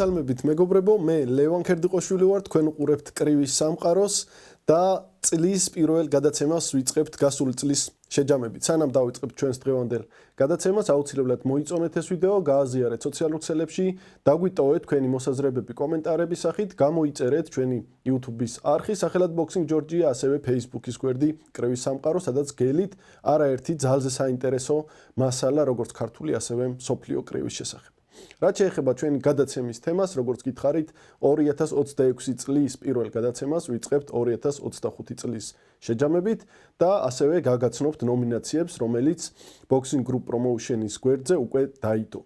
მოგესალმებით მეგობრებო, მე ლევან ქერდიყოშვილი ვარ, თქვენ უყურებთ კრივის სამყაროს და წლის პირველ გადაცემას ვიწყებთ გასული წლის შეჯამებით. სანამ დავიწყებთ ჩვენს დღევანდელ გადაცემას, აუცილებლად მოიწონეთ ეს ვიდეო, გააზიარეთ სოციალურ ქსელებში, დაგვიტოვეთ თქვენი მოსაზრებები კომენტარების სახით, გამოიწერეთ ჩვენი YouTube-ის არხი, სახელად Boxing Georgia, ასევე Facebook-ის გვერდი კრივის სამყარო, სადაც გელით არაერთი ძალზე საინტერესო მასალა, როგორც ქართული, ასევე მსოფლიო კრივის შესახებ. რაც შეეხება ჩვენი გადაცემის თემას, როგორც გითხარით, 2026 წლის პირველ გადაცემას ვიწყებთ 2025 წლის შეჯამებით და ასევე გაგაცნობთ ნომინაციებს, რომელიც Boxing Group Promotion-ის გვერდზე უკვე დაიდო.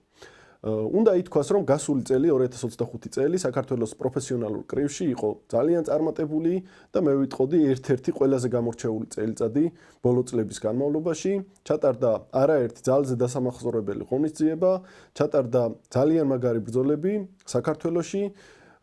უნდა ითქვას, რომ გასული წელი 2025 წელი საქართველოს პროფესიონალურ კრივში იყო ძალიან წარმატებული და მე ვიტყოდი ერთ-ერთი ყველაზე გამორჩეული წელიწადი ბოლო წლების განმავლობაში. ჩატარდა არაერთი ძალზე დასამახსოვრებელი ღონისძიება, ჩატარდა ძალიან მაგარი ბრძოლები საქართველოში,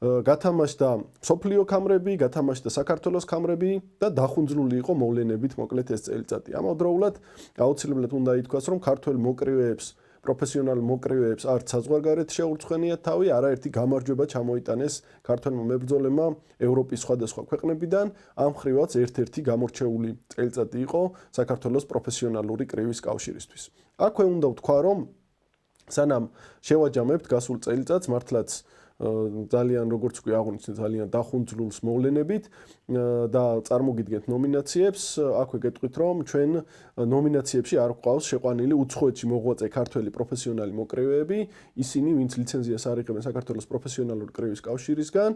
გათამაშდა მსოფლიო ქამრები, გათამაშდა საქართველოს ქამრები და დახუნძლული იყო მოვლენებით მოკლედ ეს წელიწადი. ამავდროულად აუცილებლად უნდა ითქვას, რომ ქართველ მოკრივეებს პროფესიონალ მოკრივეებს არც საზღვარგარეთ შეურცხვენიათ თავი, არაერთი გამარჯვება ჩამოიტანეს ქართველმა მებრძოლებმა ევროპის სხვადასხვა ქვეყნებიდან. ამ ხრივაც ერთ-ერთი გამორჩეული წელიწადი იყო საქართველოს პროფესიონალური კრივის კავშირისთვის. აქვე უნდა ვთქვა, რომ სანამ შევაჯამებთ გასულ წელიწადს, მართლაც ძალიან როგორც ვთქვი, აღნიშნეთ ძალიან დახუნძლულს მოვლენებით და წარმოგიდგენთ ნომინაციებს. აქვე გეტყვით, რომ ჩვენ ნომინაციებში არ გვყავს შეყვანილი უცხოეთში მოღვაწე ქართველი პროფესიონალი მოკრივეები, ისინი, ვინც ლიცენზიას არ იღებენ საქართველოს პროფესიონალური კრივის კავშირისგან,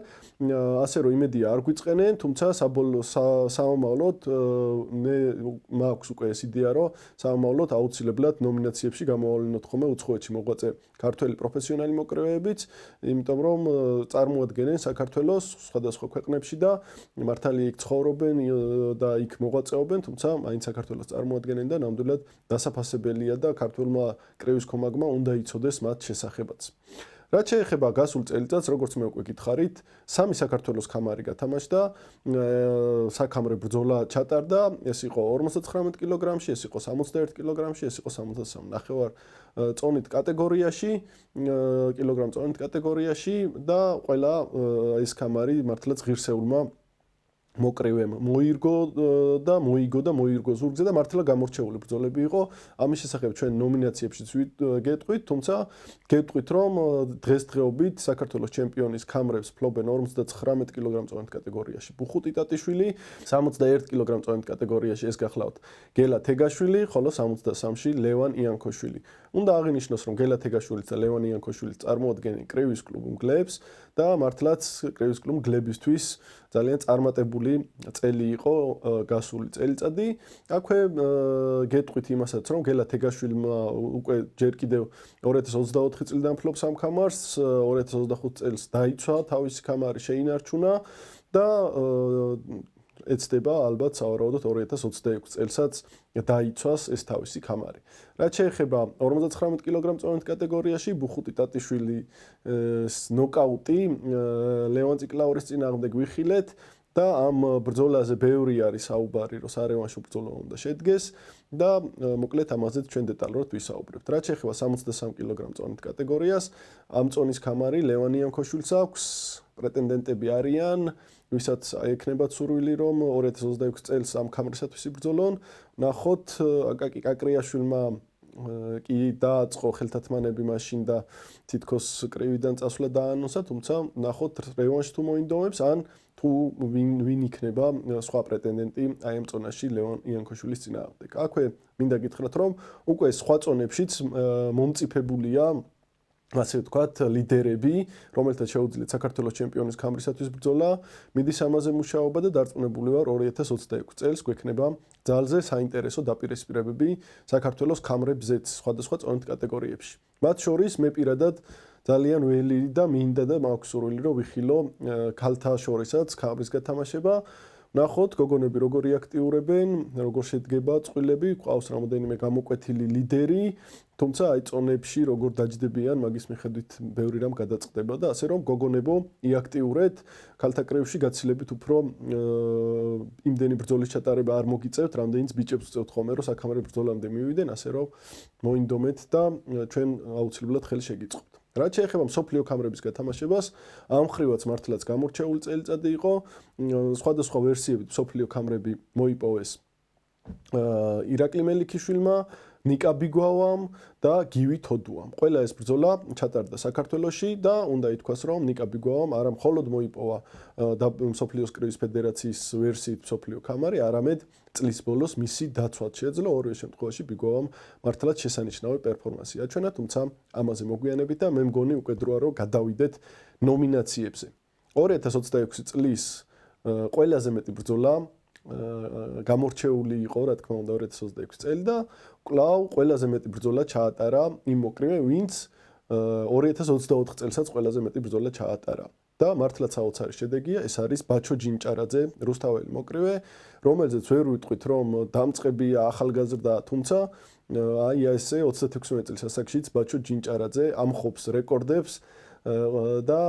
ასე რომ იმედია არ გვიწყენენ, თუმცა სამომავლოდ მე მაქვს უკვე ეს იდეა, რომ სამომავლოდ აუცილებლად ნომინაციებში გამოვავლინოთ ხოლმე უცხოეთში მოღვაწე ქართველი პროფესიონალი მოკრივეებიც, იმიტომ რომ წარმოადგენენ საქართველოს სხვადასხვა ქვეყნებში და მართალი იქ ცხოვრობენ და იქ მოღვაწეობენ, თუმცა მაინც საქართველოს წარმოადგენენ და ნამდვილად დასაფასებელია და ქართველმა კრივის კომაგმა უნდა იცოდეს მათ შესახებაც. რაც შეეხება გასულ წელიწადს, როგორც მე უკვე გითხარით, 3 საქართველოს ქამარი გათამაშდა, საქამრე ბრძოლა ჩატარდა, ეს იყო 59 კილოგრამში, ეს იყო 61 კილოგრამში, ეს იყო 63.5 წონით კატეგორიაში, კილოგრამ წონით კატეგორიაში და ყველა ეს ქამარი მართლაც ღირსეულმა მოკრივემ მოიგო და მოიგო ზურგზე და მართლა გამორჩეული ბრძოლები იყო. ამის შესახებ ჩვენ ნომინაციებშიც გეტყვით, თუმცა გეტყვით, რომ დღესდღეობით საქართველოს ჩემპიონის ქამრებს ფლობენ 59 კილოგრამ წონით კატეგორიაში ბუხუტი ტატიშვილი, 61 კილოგრამ წონით კატეგორიაში ეს გახლავთ გელა თეგაშვილი, ხოლო 63-ში ლევან იანქოშვილი. უნდა აღინიშნოს, რომ გელა თეგაშვილიც და ლევან იანქოშვილიც წარმოადგენენ კრივის კლუბ მგლებს და მართლაც კრივის კლუბ მგლებისთვის ძალიან წარმატებული წელი იყო გასული წელიწადი. აქვე გეტყვით იმასაც, რომ გელა თეგაშვილმა უკვე ჯერ კიდევ 2024 წლიდან ფლობს ამ ქამარს, 2025 წელს დაიცვა თავისი ქამარი შეინარჩუნა და ეცდება ალბათ სავარაუდოდ 2026 წელსაც დაიცვას ეს თავისი ქამარი. რაც შეეხება 59 კილოგრამ წონით კატეგორიაში ბუხუტი ტატიშვილის ნოკაუტი ლევან ციკლაურის წინააღმდეგ ვიხილეთ და ამ ბრძოლაზე ბევრი არის საუბარი, რომ სარევანშო ბრძოლა უნდა შედგეს და მოკლედ ამაზეც ჩვენ დეტალურად ვისაუბრებთ. რაც შეეხება 63 კილოგრამ წონით კატეგორიას, ამ წონის ქამარი ლევან იანქოშვილს აქვს, პრეტენდენტები არიან, ვისაც ექნებათ სურვილი, რომ 2026 წელს ამ ქამრისათვის იბრძოლონ. ნახოთ, აკაკი კაკრიაშვილმა კი დააწყო ხელთათმანები მაშინ და თითქოს კრივიდან წასვლა დაანონსა, თუმცა ნახოთ რევანშს თუ მოინდომებს, ან თუ ვინ იქნება სხვა პრეტენდენტი აი ამ წონაში ლევან იანქოშვილის წინააღმდეგ. აქვე მინდა გითხრათ, რომ უკვე სხვა წონებშიც მომწიფებულია ასე ვთქვათ, ლიდერები, რომელთაც შეუძლიათ საქართველოს ჩემპიონის ქამრისათვის ბრძოლა, მიდის ამაზე მუშაობა და დარწმუნებული ვარ 2026 წელს გვექნება ძალზე საინტერესო დაპირისპირებები საქართველოს ქამრებზეც სხვადასხვა წონით კატეგორიებში. მათ შორის მე პირადად ძალიან ველი და მინდა და მაქვს სურვილი, რომ ვიხილო ქალთა შორისაც ქამრის გათამაშება. ნახოთ, გოგონები როგორი აქტიურებენ, როგორ შედგება წყვილები, ყავს რამოდენიმე გამოკვეთილი ლიდერი, თუმცა აი წონებში როგორ დაჯდებიან, მაგის მიხედვით ბევრი რამ გადაწყდება და ასე რომ გოგონებო იაქტიურეთ, ქალთა კრივში გაცილებით უფრო იმდენი ბრძოლის ჩატარება არ მოგიწევთ, რამდენიც ბიჭებს უწევთ ხოლმე, რომ საქამრე ბრძოლამდე მივიდნენ, ასე რომ მოინდომეთ და ჩვენ აუცილებლად ხელი შეგიწყობთ. რაც შეეხება მსოფლიო კამრების გათამაშებას, ამ ხრივაც მართლაც გამორჩეული წელიწადი იყო. სხვადასხვა ვერსიებით მსოფლიო კამრები მოიპოვეს ირაკლი მელიქიშვილმა, ნიკა ბიგვავამ და გივი თოდუამ. ყველა ეს ბრძოლა ჩატარდა საქართველოში და უნდა ითქვას, რომ ნიკა ბიგვავამ არა მხოლოდ მოიპოვა მსოფლიოს კრივის ფედერაციის ვერსიით მსოფლიო კამარი, არამედ წლის ბოლოს მისი დაცვაც შეეძლო. ორივე შემთხვევაში ბიგვავამ მართლაც შესანიშნავი პერფორმანსი აჩვენა, თუმცა ამაზე მოგვიანებით და მე მგონი უკვე დროა რომ გადავიდეთ ნომინაციებზე. 2026 წლის ყველაზე მეტი ბრძოლა გამორჩეული იყო, რა თქმა უნდა, 2026 წელი და კვლავ ყველაზე მეტი ბრძოლა ჩაატარა იმ მოკრივე, ვინც 2024 წელსაც ყველაზე მეტი ბრძოლა ჩაატარა. და მართლაც საოცარი შედეგია, ეს არის ბაჩო ჯინჭარაძე, რუსთაველი მოკრივე, რომელზეც ვერ ვიტყვით, რომ დამწყებია, ახალგაზრდა, თუმცა აი ესე 36 წლის ასაკშიც ბაჩო ჯინჭარაძე ამხობს რეკორდებს და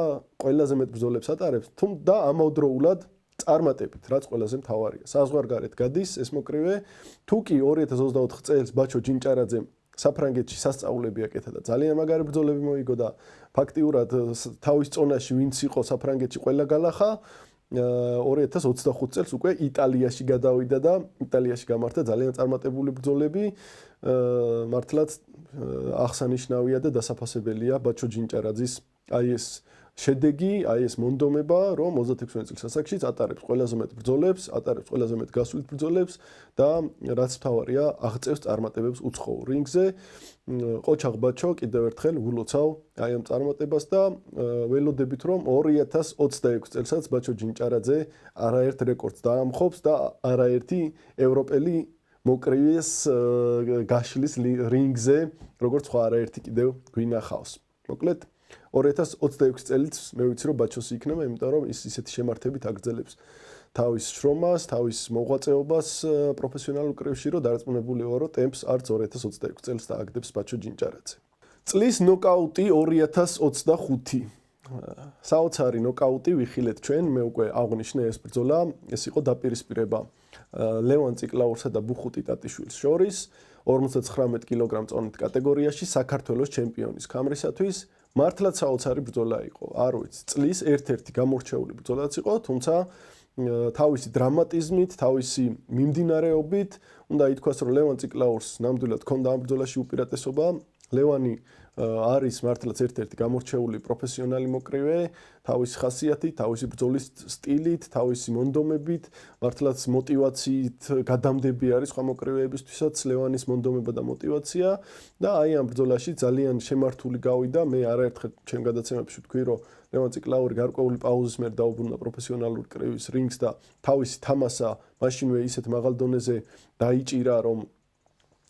ყველაზე მეტ ბრძოლებს ატარებს, და ამავდროულად წარმატებით, რაც ყველაზე მთავარია. საზღვარგარეთ გადის ეს მოკრივე, თუ კი 2024 წელს ბაჩო ჯინჭარაძემ საფრანგეთში სასწაულები აკეთა და ძალიან მაგარი ბრძოლები მოიგო და ფაქტიურად თავის წონაში ვინც იყო საფრანგეთში ყველა გალახა, 2025 წელს უკვე იტალიაში გადავიდა და იტალიაში გამართა ძალიან წარმატებული ბრძოლები. მართლაც აღსანიშნავია და დასაფასებელია ბაჩო ჯინჭარაძის აი ეს შედეგი, აი ეს მონდომება, რომ 36 წლის ასაკშიც ატარებს ყველაზე მეტ ბრძოლებს, ატარებს ყველაზე მეტ გასვლით ბრძოლებს და რაც მთავარია, აღწევს წარმატებებს უცხოურ რინგზე. ყოჩაღ ბაჩო კიდევ ერთხელ ვილოცავ აი ამ წარმატებას და ველოდებით, რომ 2026 წელსაც ბაჩო ჯინჭარაძე არაერთ რეკორდს დაამხობს და არაერთი ევროპელი მოკრივეს გაშლის რინგზე, როგორც სხვა არაერთი კიდევ გვინახავს. მოკლედ 2026 წელიც მე ვიცი რომ ბაჩოსი იქნება, იმიტომ რომ ის ისეთი შემართებით აგრძელებს თავის შრომას, თავის მოღვაწეობას პროფესიონალურ კრივში, რომ დარწმუნებული ვარ, რომ ტემპს არც 2026 წელს დააგდებს ბაჩო ჯინჭარაძე. წლის ნოკაუტი 2025. საოცარი ნოკაუტი ვიხილეთ ჩვენ, მე უკვე აღვნიშნე ეს ბრძოლა, ეს იყო დაპირისპირება ლევან ციკლაურსა და ბუხუტი ტატიშვილის შორის 59 კილოგრამ წონით კატეგორიაში საქართველოს ჩემპიონის კამრისათვის. მართლაც საოცარი ბრძოლა იყო. არ ვიცი, წლის ერთ-ერთი გამორჩეული ბრძოლაც იყო, თუმცა თავისი დრამატიზმით, თავისი მიმდინარეობით, უნდა ითქვას, რომ ლევან ციკლაურს ნამდვილად ჰქონდა ამ ბრძოლაში უპირატესობა. ლევანი არის მართლაც ერთ-ერთი გამორჩეული პროფესიონალი მოკრივე, თავისი ხასიათით, თავისი ბრძოლის სტილით, თავისი მონდომებით, მართლაც მოტივაციით გადამდები არის სხვა მოკრივეებისთვისაც ლევანის მონდომება და მოტივაცია და აი ამ ბრძოლაში ძალიან შემართული გავიდა. მე არაერთხელ ჩემ გადაცემებში ვთქვი, რომ ლევან ციკლაური გარკვეული პაუზის მერე დაუბრუნდა პროფესიონალურ კრივის რინგს და თავისი თამასა მაშინვე ისეთ მაღალ დონეზე დაიჭირა, რომ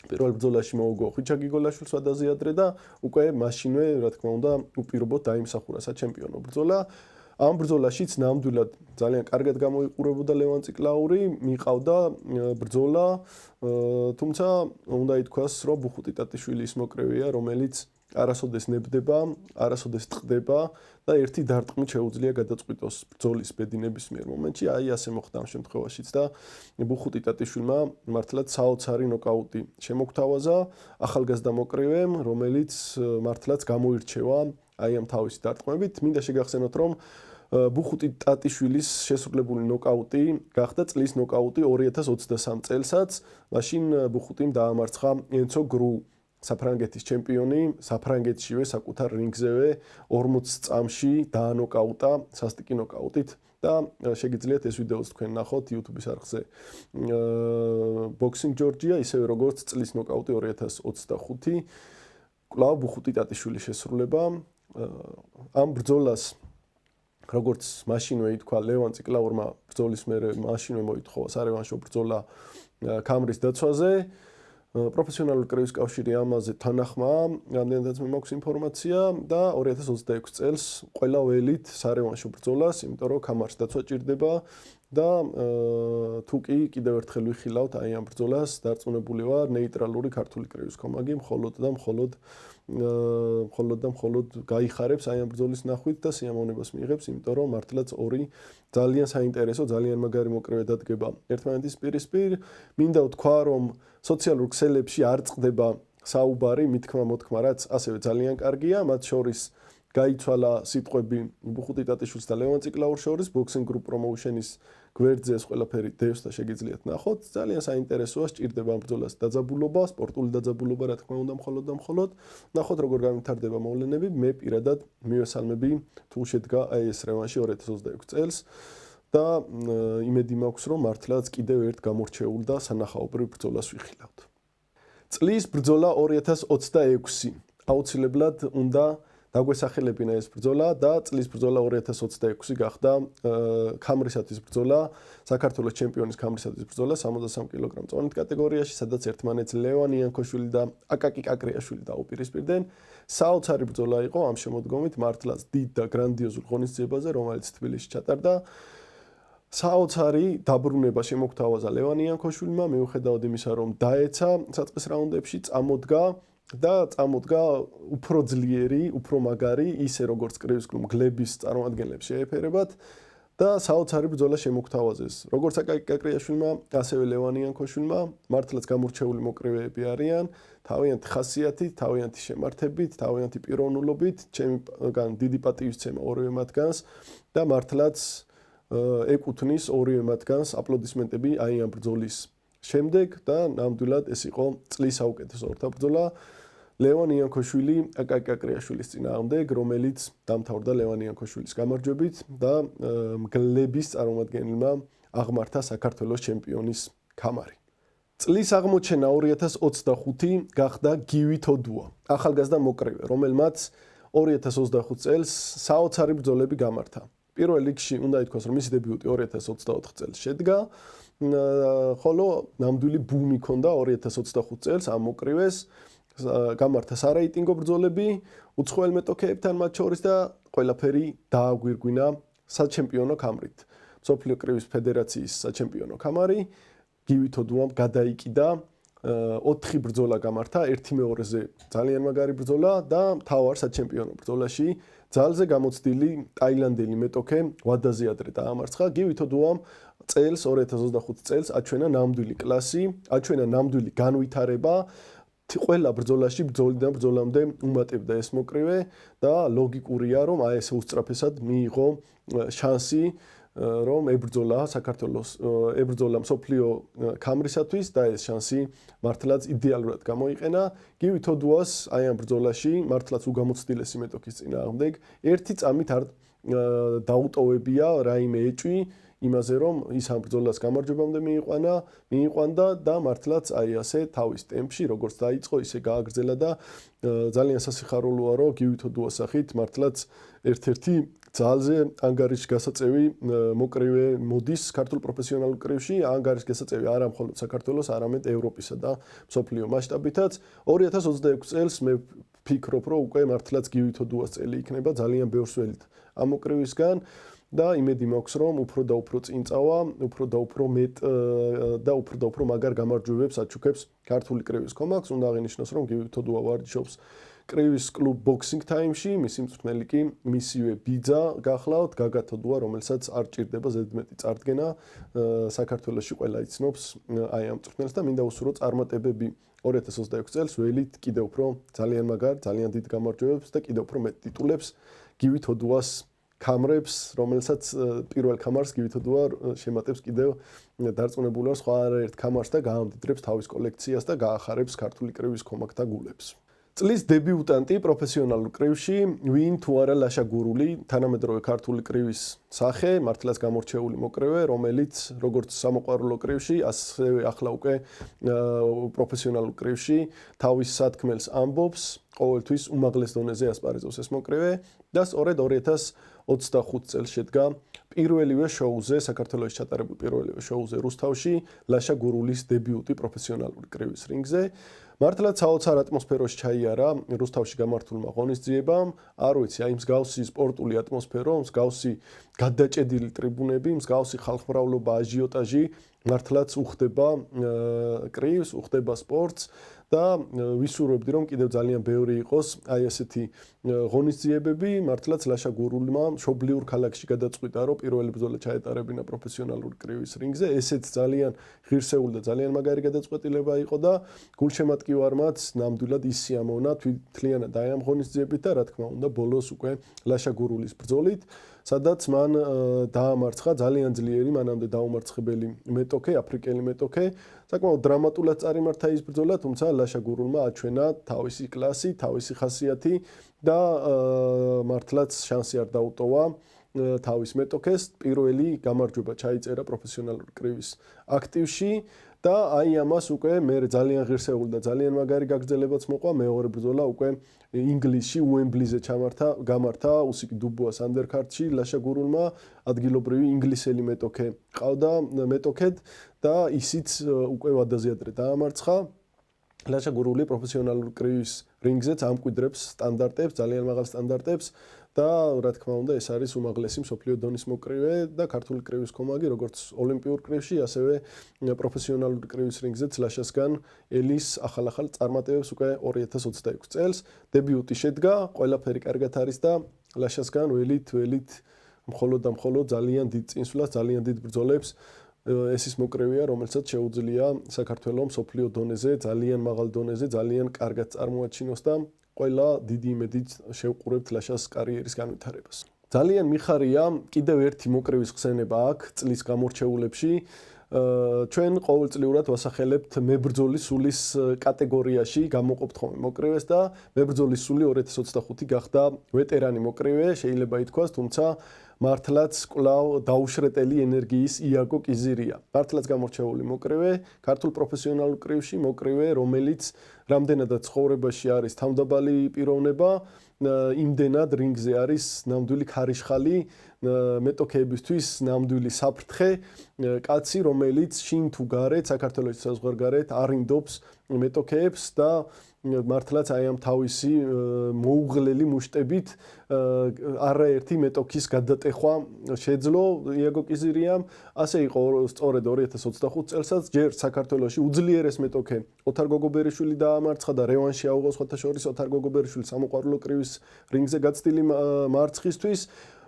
პირველ ბრძოლაში მოუგო ხვიჩა გიგოლაშვილს ვადაზიადრე და უკვე მაშინვე, რა თქმა უნდა, უპირობოდ დაიმსახურა საჩემპიონო ბრძოლა. ამ ბრძოლაშიც ნამდვილად ძალიან კარგად გამოიყურებოდა ლევან ციკლაური, მიყავდა ბრძოლა, თუმცა უნდა ითქვას, რომ ბუხუტი ტატიშვილი ის მოკრევია, რომელიც არასოდეს ნებდება, არასოდეს ტყდება და ერთი დარტყმით შეუძლია გადაწყვიტოს ბრძოლის ბედი ნებისმიერ მომენტში. აი ასე მოხდა ამ შემთხვევაშიც და ბუხუტი ტატიშვილმა მართლაც საოცარი ნოკაუტი შემოგთავაზა ახალგაზრდა მოკრივემ, რომელიც მართლაც გამოირჩევა აი ამ თავისი დარტყმებით. მინდა შეგახსენოთ, რომ ბუხუტი ტატიშვილის შესრულებული ნოკაუტი გახდა წლის ნოკაუტი 2023 წელსაც. მაშინ ბუხუტიმ დაამარცხა ენცო გრუ, საფრანგეთის ჩემპიონი, საფრანგეთშივე საკუთარ რინგზევე 40 წამში დაანოკაუტა სასტიკი ნოკაუტით და შეგიძლიათ ეს ვიდეოც თქვენ ნახოთ YouTube-ის არხზე. Boxing Georgia, ისევე როგორც წლის ნოკაუტი 2025. კვლავ ბუხუტი ტატიშვილის შესრულება. ამ ბრძოლას როგორც მაშინვე ითქვა ლევან ციკლაურმა ბრძოლის მერე მაშინვე მოითხოვა სარევანშო ბრძოლა კამრის დაცვაზე. პროფესიონალური კრივის კავშირი ამაზე თანახმაა, რამდენადაც მე მაქვს ინფორმაცია და 2026 წელს ყველა ველით სარევანშო ბრძოლას, იმიტომ რომ კამარს დაცვა ჭირდება და თუ კი კიდევ ერთხელ ვიხილავთ აი ამ ბრძოლას, დარწმუნებული ვარ, ნეიტრალური ქართული კრივის კომაგი მხოლოდ და მხოლოდ გაიხარებს აი ამ ბრძოლის ნახვით და სიამოვნებას მიიღებს, იმიტომ რომ მართლაც ორი ძალიან საინტერესო, ძალიან მაგარი მოკრივე დადგება ერთმანეთის პირისპირ. მინდა ვთქვა, რომ სოციალურ ქსელებში არ წყდება საუბარი, მithქმა-მოთქმა, რაც ასევე ძალიან კარგია, მათ შორის გაიცვალა სიტყვები ბუხუტი ტატიშვილის და ლევან ციკლაურის შორის Boxing Group Promotion-ის გვერდზე ეს ყველაფერი დევს და შეგიძლიათ ნახოთ. ძალიან საინტერესოა, სჭირდება ამ ბრძოლას დაძაბულობა, სპორტული დაძაბულობა, რა თქმა უნდა, მხოლოდ და მხოლოდ. ნახოთ როგორ განვითარდება მოვლენები. მე პირადად მივესალმები თუ შედგა აი ეს რევანში 2026 წელს და იმედი მაქვს, რომ მართლაც კიდევ ერთ გამორჩეულ და სანახაობრივ ბრძოლას ვიხილავთ. წლის ბრძოლა 2026. აუცილებლად უნდა დაგვესახელებინა ეს ბრძოლა და წლის ბრძოლა 2026 გახდა ქამრისათვის ბრძოლა, საქართველოს ჩემპიონის ქამრისათვის ბრძოლა 63 კილოგრამ წონით კატეგორიაში, სადაც ერთმანეთს ლევან იანქოშვილი და აკაკი კაკრიაშვილი დაუპირისპირდნენ. საოცარი ბრძოლა იყო ამ შემოდგომით, მართლაც დიდ და გრანდიოზულ ღონისძიებაზე, რომელიც თბილისში ჩატარდა. საოცარი დაბრუნება შემოგთავაზა ლევან იანქოშვილმა, მიუხედავად იმისა, რომ დაეცა საწყის რაუნდებში, წამოდგა უფრო ძლიერი, უფრო მაგარი, ისე როგორც კრივის კლუბ გლების წარმომადგენლებს შეეფერებათ და საოცარი ბრძოლა შემოგთავაზეს. როგორც აკაკი კაკრიაშვილმა, ასევე ლევან იანქოშვილმა, მართლაც გამორჩეული მოკრივეები არიან, თავიანთი ხასიათით, თავიანთი შემართებით, თავიანთი პიროვნულობით, ჩემგან დიდი პატივისცემა ორივე მათგანს და მართლაც ეკუთვნის ორივე მათგანს აპლოდისმენტები აი ამ ბრძოლის შემდეგ და ნამდვილად ეს იყო წლის საუკეთესო ორთაბრძოლა ლევან იანქოშვილი აკაკი კაკრიაშვილის წინააღმდეგ, რომელიც დამთავრდა ლევან იანქოშვილის გამარჯვებით და გლების წარმომადგენელმა აღმართა საქართველოს ჩემპიონის ქამარი. წლის აღმოჩენა 2025 გახდა გივი თოდუა, ახალგაზრდა მოკრივე, რომელმაც 2025 წელს საოცარი ბრძოლები გამართა. პირველ რიგში უნდა ითქვას, რომ მისი დებიუტი 2024 წელს შედგა, ხოლო ნამდვილი ბუმი ჰქონდა 2025 წელს ამ მოკრივეს, გამართა სარეიტინგო ბრძოლები, უცხოელ მეტოქეებთან მათ შორის და ყველაფერი დააგვირგვინა საჩემპიონო ქამრით. მსოფლიო კრივის ფედერაციის საჩემპიონო ქამარი გივი თოდუამ გადაიკიდა 4 ბრძოლა გამართა, ერთი მეორეზე ძალიან მაგარი ბრძოლა და მთავარ საჩემპიონო ბრძოლაში ძალზე გამოცდილი ტაილანდელი მეტოქე ვადაზე ადრე დაამარცხა. გივი თოდუამ წელს 2025 წელს აჩვენა ნამდვილი კლასი, აჩვენა ნამდვილი განვითარება. ყველა ბრძოლაში ბრძოლიდან ბრძოლამდე უმატებდა ეს მოკრივე და ლოგიკურია, რომ აი ეს უსწრაფესად მიიღო შანსი, რომ ებრძოლა საქართველოს, ებრძოლა მსოფლიო ქამრისათვის და ეს შანსი მართლაც იდეალურად გამოიყენა. გივი თოდუას აი ამ ბრძოლაში მართლაც უგამოცდილესი მეტოქის წინააღმდეგ ერთი წამით არ დაუტოვებია რაიმე ეჭვი იმაზე, რომ ის ამ ბრძოლას გამარჯვებამდე მიიყვანდა და მართლაც აი ასე თავის ტემპში, როგორც დაიწყო, ისე გააგრძელა და ძალიან სასიხარულოა, რომ გივი თოდუას სახით მართლაც ერთ-ერთი ძალზე ანგარიშში გასაწევი მოკრივე მოდის ქართულ პროფესიონალურ კრივში, ანგარიშში გასაწევი არა მხოლოდ საქართველოს, არამედ ევროპისა და მსოფლიო მასშტაბითაც. 2026 წელს მე ვფიქრობ, რომ უკვე მართლაც გივი თოდუას წელი იქნება ძალიან ბევრს ველით ამ მოკრივისგან. და იმედი მაქვს, რომ უფრო და უფრო წინ წავა, უფრო და უფრო მეტ და უფრო მაგარ გამარჯვებებს აჩუქებს ქართული კრივის კომაქს. უნდა აღინიშნოს, რომ გივი თოდუა ვარჯიშობს კრივის კლუბ Boxing Time-ში, მისი მწვრთნელი კი მისივე ბიძა გახლავთ, გაგა თოდუა, რომელსაც არ ჭირდება ზედმეტი წარდგენა. საქართველოში ყველა იცნობს აი ამ მწვრთნელს და მინდა უსურვო წარმატებები 2026 წელს ველით კიდევ უფრო ძალიან მაგარ, ძალიან დიდ გამარჯვებებს და კიდევ უფრო მეტ ტიტულებს გივი თოდუას ქამრებს, რომელსაც პირველ ქამარს გივი თოდუა შემატებს კიდევ დარწმუნებული ვარ სხვა არაერთ ქამარს და გაამდიდრებს თავის კოლექციას და გაახარებს ქართული კრივის კომაკთა გულებს. წლის დებიუტანტი პროფესიონალურ კრივში, ვინ თუ არა ლაშა გურული, თანამედროვე ქართული კრივის სახე, მართლაც გამორჩეული მოკრივე, რომელიც როგორც სამოყვარულო კრივში, ასევე ახლა უკვე პროფესიონალურ კრივში თავის სათქმელს ამბობს, ყოველთვის უმაღლეს დონეზე ასპარეზობს ეს მოკრივე და სწორედ 2025 წელს შედგა პირველივე შოუზე, საქართველოში ჩატარებულ პირველივე შოუზე რუსთავში, ლაშა გურულის დებიუტი პროფესიონალური კრივის რინგზე. მართლაც საოცარ ატმოსფეროში ჩაიარა რუსთავში გამართულმა ღონისძიებამ. არ ვიცი, აი მსგავსი სპორტული ატმოსფერო, მსგავსი გადაჭედილი ტრიბუნები, მსგავსი ხალხმრავლობა, აჟიოტაჟი მართლაც უხდება კრივს, უხდება სპორტს და ვისურვებდი რომ კიდევ ძალიან ბევრი იყოს აი ესეთი ღონისძიებები. მართლაც ლაშა გურულმა მშობლიურ ქალაქში გადაწყვიტა რომ პირველი ბრძოლა ჩაეტარებინა პროფესიონალურ კრივის რინგზე. ესეც ძალიან ღირსეული და ძალიან მაგარი გადაწყვეტილება იყო და გულშემატკივარმაც ნამდვილად ის სიამოვნა თვითლიანად აი ამ ღონისძიებით და რა თქმა უნდა ბოლოს უკვე ლაშა გურულის ბრძოლით სადაც მან დაამარცხა ძალიან ძლიერი მანამდე დაუმარცხებელი მეტოქე, აფრიკელი მეტოქე. საკმაოდ დრამატულად წარიმართა ის ბრძოლა, თუმცა ლაშა გურულმა აჩვენა თავისი კლასი, თავისი ხასიათი და მართლაც შანსი არ დაუტოვა თავის მეტოქეს. პირველი გამარჯვება ჩაიწერა პროფესიონალურ კრივის აქტივში და აი ამას უკვე მე ძალიან ღირსეული და ძალიან მაგარი გაგრძელებაც მოყვა. მეორე ბრძოლა უკვე ინგლისში უემბლიზე გამართა უსიკ დუბუას ანდერკარტში ლაშა გურულმა ადგილობრივი ინგლისელი მეტოქე ყავდა მეტოქედ და ისიც უკვე ვადაზე ადრე დაამარცხა. ლაშა გურული პროფესიონალურ კრივის რინგზეც ამკვიდრებს სტანდარტებს, ძალიან მაღალ სტანდარტებს და რა თქმა უნდა ეს არის უმაღლესი მსოფლიო დონის მოკრივე და ქართული კრივის კომაგი როგორც ოლიმპიურ კრივში, ასევე პროფესიონალურ კრივის რინგზეც ლაშასგან ელის ახალ წარმატებებს უკვე 2026 წელს დებიუტი შედგა, ყველაფერი კარგად არის და ლაშასგან ველით მხოლოდ ძალიან დიდ წინსვლას, ძალიან დიდ ბრძოლებს ეს ის მოკრივეა, რომელსაც შეუძლია საქართველოს მსოფლიო დონეზე, ძალიან მაღალ დონეზე, ძალიან კარგად წარმოაჩინოს და ყველა დიდი იმედით შევყურებთ ლაშას კარიერის განვითარებას. ძალიან მიხარია კიდევ ერთი მოკრივის ხსენება აქ წლის გამორჩეულებში. ჩვენ ყოველწლიურად ვასახელებთ მებრძოლის სულის კატეგორიაში გამოყოფთ ხოლმე მოკრივეს და მებრძოლის სული 2025 გახდა ვეტერანი მოკრივე, შეიძლება ითქვას, თუმცა მართლაც კვლავ დაუშრეტელი ენერგიის იაგო კიზირია. მართლაც გამორჩეული მოკრივე, ქართულ პროფესიონალურ კრივში მოკრივე, რომელიც რამდენადაც ცხოვრებაში არის თავდაბალი პიროვნება, იმდენად რინგზე არის ნამდვილი ქარიშხალი, მეტოქეებისთვის ნამდვილი საფრთხე, კაცი, რომელიც შინ თუ გარეთ, საქართველოს საზღვარგარეთ არინდობს მეტოქეებს და მართლაც აი ამ თავისი მოუღლელი მუშტებით არაერთი მეტოქის გადატეხვა შეძლო იაგო კიზირიამ. ასე იყო სწორედ 2025 წელსაც ჯერ საქართველოში უძლიერეს მეტოქე ოთარ გოგობერიშვილი დაამარცხა და რევანში აუღო სხვათა შორის ოთარ გოგობერიშვილის სამოყვარულო კრივის რინგზე გაცდილი მარცხისთვის.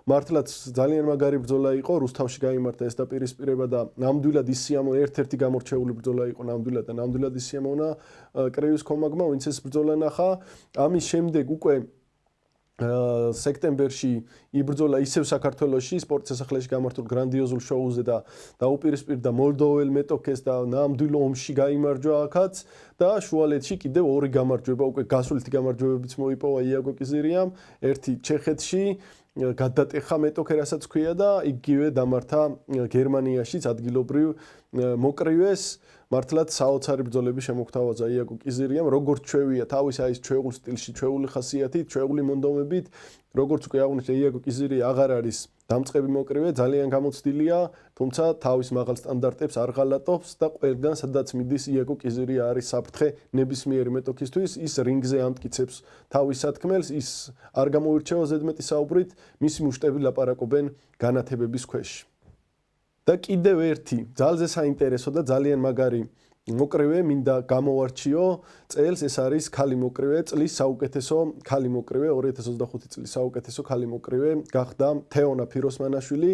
მართლაც ძალიან მაგარი ბრძოლა იყო, რუსთავში გაიმართა ეს დაპირისპირება და ნამდვილად ის სიამოვნა, ერთ-ერთი გამორჩეული ბრძოლა იყო ნამდვილად ის სიამოვნა კრივის კომაგმა, ვინც ეს ბრძოლა ნახა. ამის შემდეგ უკვე სექტემბერში იბრძოლა ისევ საქართველოში სპორტ სასახლეში გამართულ გრანდიოზულ შოუზე და დაუპირისპირდა მოლდოველ მეტოქეს და ნამდვილ ომში გაიმარჯვა აქაც და შუალედში კიდევ ორი გამარჯვება, უკვე გასულეთი გამარჯვებებიც მოიპოვა იაგო კიზირიამ, ერთი ჩეხეთში გადატეხა მეტოქე რასაც ქვია და იგივე დამართა გერმანიაშიც ადგილობრივ მოკრივეს. მართლაც საოცარი ბრძოლები შემოგთავაზა იაგო კიზირიამ, როგორც ჩვევია თავის აი ეს ჩვეულ სტილში, ჩვეული ხასიათით, ჩვეული მონდომებით, როგორც უკვე აღნიშნე იაგო კიზირია აღარ არის დამწყები მოკრივე, ძალიან გამოცდილია, თუმცა თავის მაღალ სტანდარტებს არ ღალატობს და ყველგან სადაც მიდის იაგო კიზირია არის საფრთხე ნებისმიერი მეტოქისთვის, ის რინგზე ამტკიცებს თავის სათქმელს, ის არ გამოირჩევა ზედმეტი საუბრით, მისი მუშტები ლაპარაკობენ განათებების ქვეშ. და კიდევ ერთი ძალზე საინტერესო და ძალიან მაგარი მოკრივე მინდა გამოვარჩიო წელს, ეს არის ქალი მოკრივე, წლის საუკეთესო ქალი მოკრივე, 2025 წლის საუკეთესო ქალი მოკრივე გახდა თეონა ფიროსმანაშვილი.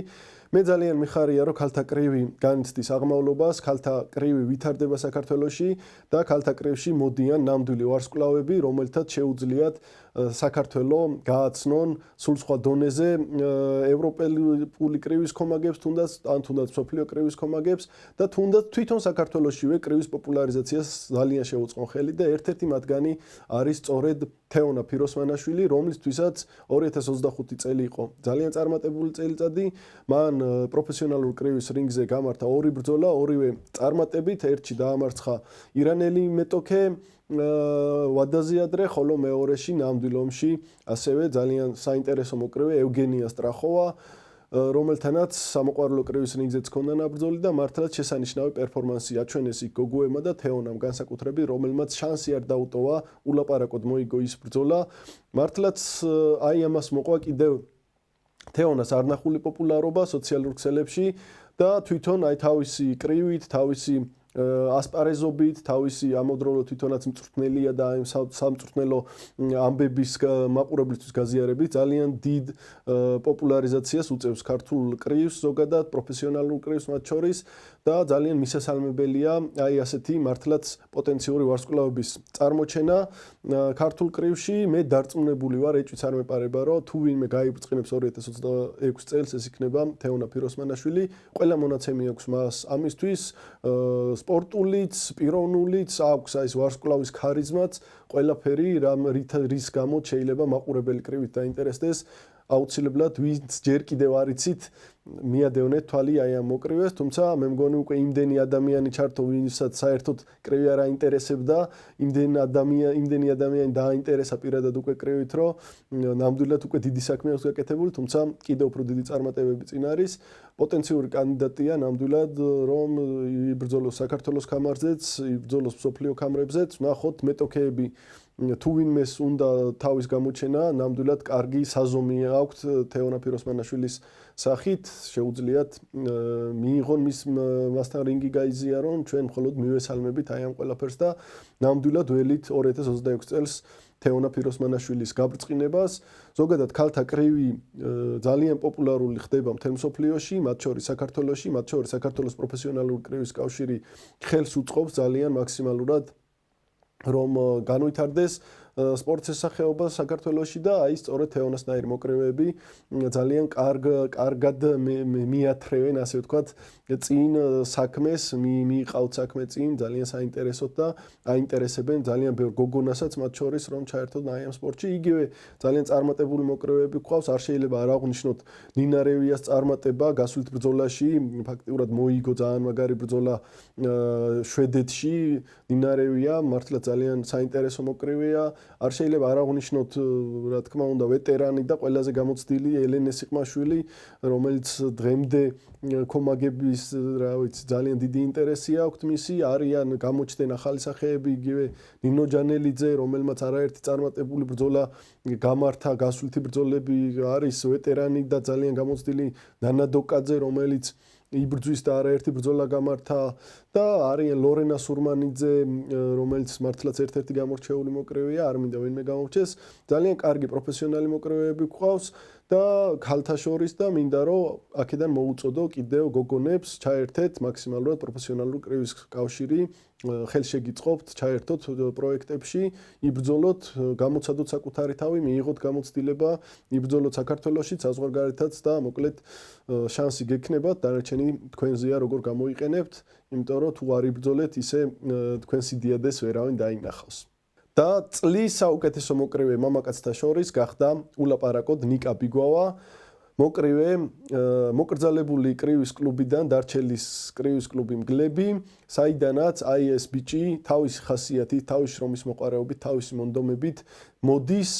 მე ძალიან მიხარია, რომ ქალთა კრივი განიცდის აღმავლობას, ქალთა კრივი ვითარდება საქართველოში და ქალთა კრივში მოდიან ნამდვილი ვარსკვლავები, რომელთაც შეუძლიათ საქართველო გააცნონ სულ სხვა დონეზე ევროპელი კრივის კომაგებს, თუნდაც მსოფლიო კრივის კომაგებს და თუნდაც თვითონ საქართველოშივე კრივის პოპულარიზაციას ძალიან შეუწყონ ხელი და ერთ-ერთი მათგანი არის სწორედ თეონა ფიროსმანაშვილი, რომლისთვისაც 2025 წელი იყო ძალიან წარმატებული წელიწადი. მან პროფესიონალურ კრივის რინგზე გამართა ორი ბრძოლა, ორივე წარმატებით, ერთში დაამარცხა ირანელი მეტოქე ვადაზე ადრე, ხოლო მეორეში ნამდვილ ომში ასევე ძალიან საინტერესო მოკრივე ევგენია სტრახოვა, რომელთანაც სამოყვარულო კრივის რინგზეც ჰქონდა ნაბრძოლი და მართლაც შესანიშნავი პერფორმანსი აჩვენეს იქ გოგუებმა და თეონამ განსაკუთრებით, რომელმაც შანსი არ დაუტოვა ულაპარაკოდ მოიგო ის ბრძოლა. მართლაც აი ამას მოყვა კიდევ თეონას არნახული პოპულარობა სოციალურ ქსელებში და თვითონ აი თავისი კრივით, თავისი ასპარეზობით, თავისი ამავდროულად თვითონაც მწვრთნელია და აი სამწვრთნელო ამბების მაყურებლისთვის გაზიარებით ძალიან დიდ პოპულარიზაციას უწევს ქართულ კრივს, ზოგადად პროფესიონალურ კრივს მათ შორის და ძალიან მისასალმებელია აი ასეთი მართლაც პოტენციური ვარსკვლავების წარმოჩენა ქართულ კრივში. მე დარწმუნებული ვარ, ეჭვიც არ მეპარება, რომ თუ ვინმე გაიბრწყინებს 2026 წელს, ეს იქნება თეონა ფიროსმანაშვილი. ყველა მონაცემი აქვს მას ამისთვის. სპორტულიც, პიროვნულიც აქვს აი ეს ვარსკვლავის ქარიზმაც, ყველაფერი რის გამოც შეიძლება მაყურებელი კრივით დაინტერესდეს. აუცილებლად ვინც ჯერ კიდევ არ იცით, მიადევნეთ თვალი აი ამ მოკრივეს, თუმცა მე მგონი უკვე იმდენი ადამიანი ჩართო, ვინცაც საერთოდ კრივი არ აინტერესებდა, იმდენი ადამიანი დააინტერესა პირადად უკვე კრივით, რომ ნამდვილად უკვე დიდი საქმე აქვს გაკეთებული, თუმცა კიდევ უფრო დიდი წარმატებები წინ არის. პოტენციური კანდიდატია ნამდვილად, რომ იბრძოლოს საქართველოს ქამარზეც, იბრძოლოს მსოფლიო ქამრებზეც, ვნახოთ მეტოქეები თუ ვინმეს უნდა თავის გამოჩენა, ნამდვილად კარგი საზომი აქვთ თეონა ფიროსმანაშვილის სახით, შეუძლიათ მიიღონ მასთან რინგი გაიზიარონ, ჩვენ მხოლოდ მივესალმებით აი ამ ყველაფერს და ნამდვილად ველით 2026 წელს თეონა ფიროსმანაშვილის გაბრწყინებას. ზოგადად ქალთა კრივი ძალიან პოპულარული ხდება მთელ მსოფლიოში, მათ შორის საქართველოში, მათ შორის საქართველოს პროფესიონალური კრივის კავშირი ხელს უწყობს ძალიან მაქსიმალურად რომ განვითარდეს სპორტის სახეობა საქართველოში და აი სწორედ თეონასნაირი მოკრივეები ძალიან კარგად მიათრევენ, ასე ვთქვათ, წინ საქმეს, მიიყავთ საქმე წინ ძალიან საინტერესოდ და აინტერესებენ ძალიან ბევრ გოგონასაც მათ შორის რომ ჩაერთონ აი ამ სპორტში. იგივე ძალიან წარმატებული მოკრივეები გვყავს, არ შეიძლება არ აღვნიშნოთ ნინა რევიას წარმატება გასვლით ბრძოლაში, ფაქტიურად მოიგო ძალიან მაგარი ბრძოლა შვედეთში. ნინა რევია მართლა ძალიან საინტერესო მოკრივეა. არ შეიძლება არ აღვნიშნოთ, რა თქმა უნდა, ვეტერანი და ყველაზე გამოცდილი ელენე სიყმაშვილი, რომელიც დღემდე კომაგების, რა ვიცი, ძალიან დიდი ინტერესი აქვს მისი, არიან გამოჩნდნენ ახალი სახეები, იგივე ნინო ჯანელიძე, რომელმაც არაერთი წარმატებული ბრძოლა გამართა, გასვლითი ბრძოლები არის ვეტერანი და ძალიან გამოცდილი ნანა დოკაძე, რომელიც იბრძვის და არაერთი ბრძოლა გამართა და არიან ლორენა სურმანიძე, რომელიც მართლაც ერთ-ერთი გამორჩეული მოკრივეა, არ მინდა ვინმე გამორჩეს. ძალიან კარგი პროფესიონალი მოკრივეები გვყავს და ქალთა შორის და მინდა რომ აქედან მოუწოდო კიდევ გოგონებს ჩაერთეთ მაქსიმალურად პროფესიონალური კრივის კავშირი, ხელშეგიწყობთ, ჩაერთოთ პროექტებში, იბრძოლოთ, გამოცადოთ საკუთარი თავი, მიიღოთ გამოცდილება, იბრძოლოთ საქართველოში, საზღვარგარეთაც და მოკლედ შანსი გექნებათ, დანარჩენი თქვენზეა როგორ გამოიყენებთ, იმიტომ რომ თუ არ იბრძოლეთ, ისე თქვენს იდეადეს ვერავინ დაინახავს. და წლის საუკეთესო მოკრივე მამაკაცთა შორის გახდა ულაპარაკოდ ნიკა ბიგვავა. მოკრივე მოკრძალებული კრივის კლუბიდან დარჩელის კრივის კლუბი მგლები, საიდანაც აი ეს ბიჭი თავისი ხასიათით, თავისი შრომის მოყარეობით, თავისი მონდომებით მოდის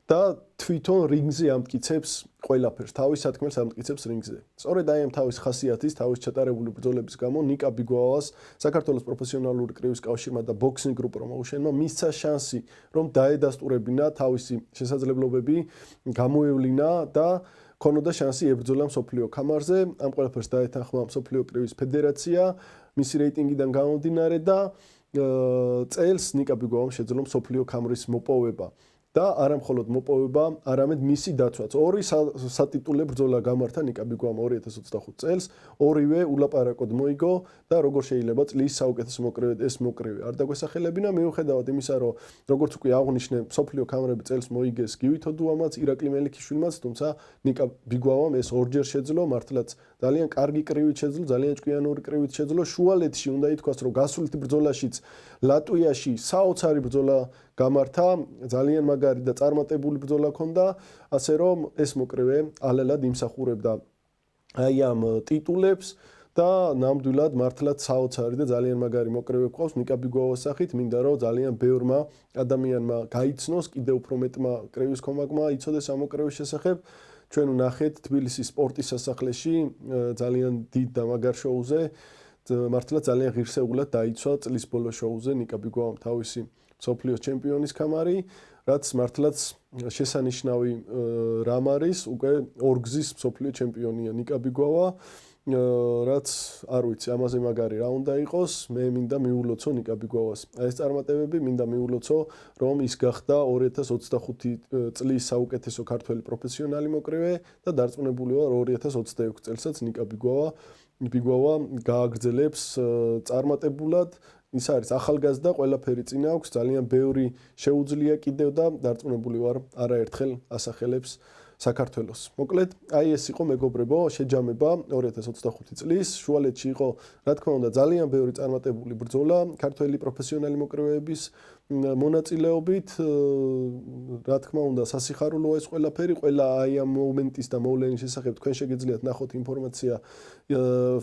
და თვითონ რინგზე ამტკიცებს ყველაფერს, თავის სათქმელს ამტკიცებს რინგზე. სწორედ აი ამ თავის ხასიათის, თავის ჩატარებული ბრძოლების გამო ნიკა ბიგვავას საქართველოს პროფესიონალური კრივის კავშირმა და ბოქსინგ გრუპ პრომოუშენმა მისცა შანსი, რომ დაედასტურებინა თავისი შესაძლებლობები, გამოევლინა და ქონოდა შანსი ებრძოლა მსოფლიო ქამარზე. ამ ყველაფერს დაეთანხმა მსოფლიო კრივის ფედერაცია მისი რეიტინგიდან გამომდინარე და წელს ნიკა ბიგვავამ შეძლო მსოფლიო ქამრის მოპოვება. და არა მხოლოდ მოპოვება, არამედ მისი დაცვაც. ორი სატიტულე ბრძოლა გამართა ნიკა ბიგვავამ 2025 წელს, ორივე ულაპარაკოდ მოიგო და როგორ შეიძლება წლის საუკეთესო მოკრივე ეს მოკრივე არ დაგვესახელებინა, მიუხედავად იმისა, რომ როგორც უკვე აღვნიშნე, მსოფლიო ქამრები წელს მოიგეს გივი თოდუამაც, ირაკლი მელიქიშვილმაც, თუმცა ნიკა ბიგვავამ ეს ორჯერ შეძლო, მართლაც ძალიან კარგი კრივით შეძლო, ძალიან ჭკვიანური კრივით შეძლო. შუალედში უნდა ითქვას, რომ გასვლით ბრძოლაშიც ლატვიაში საოცარი ბრძოლა გამართა, ძალიან მაგარი და წარმატებული ბრძოლა ჰქონდა, ასე რომ ეს მოკრივე ალალად იმსახურებდა აი ამ ტიტულებს და ნამდვილად მართლაც საოცარი და ძალიან მაგარი მოკრივე გვყავს ნიკა ბიგვავას სახით, მინდა რომ ძალიან ბევრმა ადამიანმა გაიცნოს, კიდევ უფრო მეტმა კრივის კომაგმა იცოდეს ამ მოკრივის შესახებ. ჩვენ ვნახეთ თბილისის სპორტის სასახლეში ძალიან დიდ და მაგარ შოუზე, მართლაც ძალიან ღირსეულად დაიცვა წლის ბოლო შოუზე ნიკა ბიგვავამ თავისი მსოფლიოს ჩემპიონის ქამარი, რაც მართლაც შესანიშნავი რამ არის, უკვე ორგზის მსოფლიო ჩემპიონია ნიკა ბიგვავა. რაც არ ვიცი, ამაზე მაგარი რა უნდა იყოს, მე მინდა მიულოცო ნიკა ბიგვავას. ეს წარმატებები მინდა მიულოცო, რომ ის გახდა 2025 წლის საუკეთესო ქართველი პროფესიონალი მოკრივე და დარწმუნებული ვარ 2026 წელსაც ნიკა ბიგვავა გააგრძელებს წარმატებულად. ის არის ახალგაზრდა, ყველაფერი წინ აქვს, ძალიან ბევრი შეუძლია კიდევ და დარწმუნებული ვარ არაერთხელ ასახელებს საქართველოს. მოკლედ, აი ეს იყო მეგობრებო, შეჯამება 2025 წლის. შუალედში იყო, რა თქმა უნდა, ძალიან ბევრი წარმატებული ბრძოლა ქართველი პროფესიონალი მოკრივეების მონაწილეობით. რა თქმა უნდა, სასიხარულოა ეს ყველაფერი, ყველა აი ამ მომენტის და მოვლენის შესახებ თქვენ შეგიძლიათ ნახოთ ინფორმაცია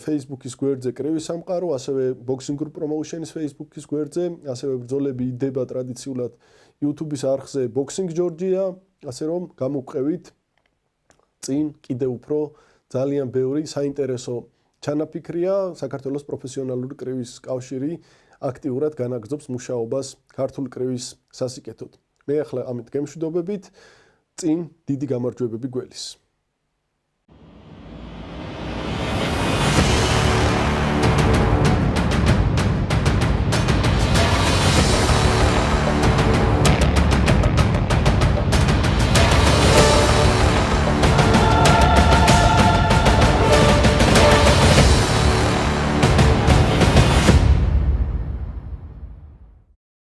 Facebook-ის გვერდზე კრივი სამყარო, ასევე Boxing Group Promotion-ის Facebook-ის გვერდზე, ასევე ბრძოლები იდება ტრადიციულად YouTube-ის არხზე Boxing Georgia, ასე რომ გამოვყევით წინ კიდევ უფრო ძალიან ბევრი საინტერესო ჩანაფიქრია საქართველოს პროფესიონალური კრივის კავშირი აქტიურად განაგრძობს მუშაობას ქართული კრივის სასიკეთოდ. მე ახლა ამით გემშვიდობებით, წინ დიდი გამარჯვებები გველის.